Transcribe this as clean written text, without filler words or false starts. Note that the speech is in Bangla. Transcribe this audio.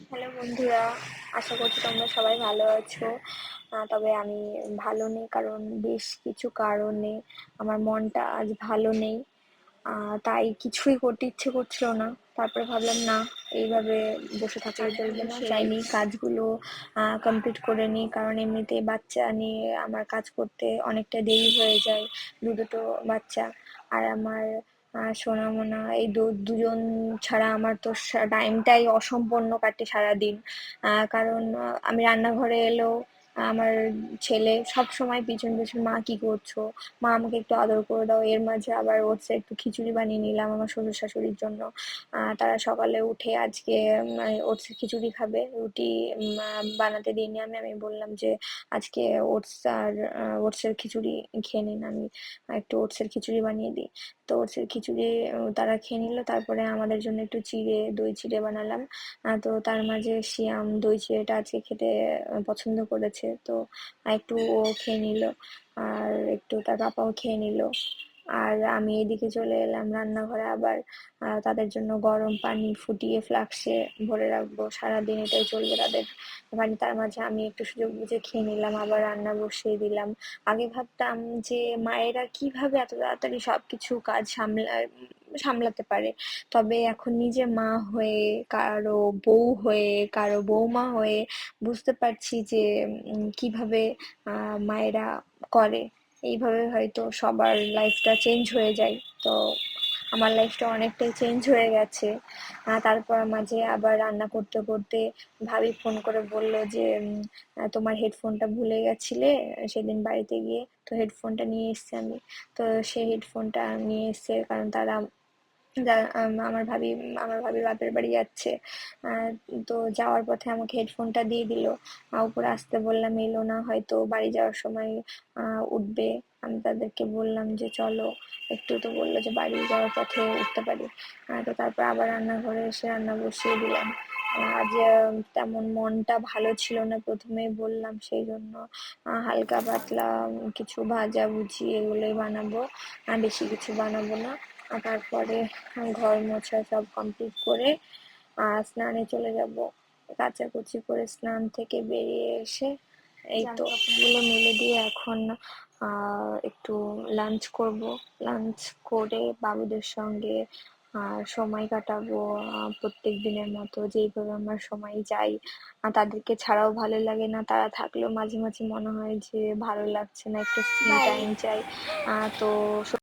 হ্যালো বন্ধুরা, আশা করছি তোমরা সবাই ভালো আছো। তবে আমি ভালো নেই, কারণ বেশ কিছু কারণে আমার মনটা আজ ভালো নেই। তাই কিছুই করতে ইচ্ছে করছিল না। তারপরে ভাবলাম, না, এইভাবে বসে থাকলে চলবে না, যাই নিই কাজগুলো কমপ্লিট করে নিই, কারণ এমনিতেই বাচ্চা নিয়ে আমার কাজ করতে অনেকটা দেরি হয়ে যায়। দুটো বাচ্চা, আর আমার সোনামোনা, এই দুজন ছাড়া আমার তো টাইমটাই অসম্পূর্ণ কাটে সারাদিন। কারণ আমি রান্নাঘরে এলেও আমার ছেলে সব সময় পিছন পিছন, মা কি করছো, মা আমাকে একটু আদর করে দাও। এর মাঝে আবার ওটসে একটু খিচুড়ি বানিয়ে নিলাম আমার শ্বশুর শাশুড়ির জন্য। তারা সকালে উঠে আজকে ওটসের খিচুড়ি খাবে, রুটি বানাতে দিইনি। আমি বললাম যে আজকে ওটস আর ওটসের খিচুড়ি খেয়ে নিন, আমি একটু ওটসের খিচুড়ি বানিয়ে দিই। তো ওটসের খিচুড়ি তারা খেয়ে নিল। তারপরে আমাদের জন্য একটু দই চিড়ে বানালাম। তো তার মাঝে শিয়াম দই চিড়েটা আজকে খেতে পছন্দ করেছে, তো একটু ও খেয়ে নিল, আর একটু তার পাপাও খেয়ে নিল। আর আমি এদিকে চলে এলাম রান্নাঘরে আবার তাদের জন্য গরম পানি ফুটিয়ে ফ্লাক্সে ভরে রাখবো, সারাদিন এটাই চলবে তাদের পানি। তার মাঝে আমি একটু সুযোগ বুঝে খেয়ে নিলাম, আবার রান্না বসিয়ে দিলাম। আগে ভাবতাম যে মায়েরা কিভাবে এত তাড়াতাড়ি সবকিছু কাজ সামলাতে পারে, তবে এখন নিজে মা হয়ে, কারো বউ হয়ে, কারো বৌমা হয়ে বুঝতে পারছি যে কিভাবে মায়েরা করে। এইভাবে হয়তো সবার লাইফটা চেঞ্জ হয়ে যায়। তো আমার লাইফটা অনেকটাই চেঞ্জ হয়ে গেছে। তারপর মাঝে আবার রান্না করতে করতে ভাবি ফোন করে বলল যে তোমার হেডফোনটা ভুলে গেছিলে সেদিন বাড়িতে গিয়ে, তো হেডফোনটা নিয়ে এসেছি আমি। তো সেই হেডফোনটা নিয়ে এসছে, কারণ তারা আমার ভাবির বাপের বাড়ি যাচ্ছে। আহ, তো যাওয়ার পথে আমাকে হেডফোনটা দিয়ে দিল। উপরে আসতে বললাম, এলো না, হয়তো বাড়ি যাওয়ার সময় উঠবে। আমি তাদেরকে বললাম যে চলো একটু, তো বললো যে বাড়ি যাওয়ার পথে উঠতে পারি। তো তারপর আবার রান্নাঘরে এসে রান্না বসিয়ে দিলাম। আজ তেমন মনটা ভালো ছিল না, প্রথমেই বললাম, সেই জন্য হালকা পাতলা কিছু ভাজা ভুজি এগুলোই বানাবো, বেশি কিছু বানাবো না। তারপরে ঘর মোছা সব কমপ্লিট করে স্নানে চলে যাব। কাচাকুচি করে স্নান থেকে বেরিয়ে এসে এই তো এগুলো মিলে দিয়ে এখন একটু লাঞ্চ করব। লাঞ্চ করে বাবুদের সঙ্গে সময় কাটাবো, প্রত্যেক দিনের মতো যেইভাবে আমার সময় যায়। তাদেরকে ছাড়াও ভালো লাগে না, তারা থাকলেও মাঝে মাঝে মনে হয় যে ভালো লাগছে না, একটু ফ্রি টাইম চাই। তো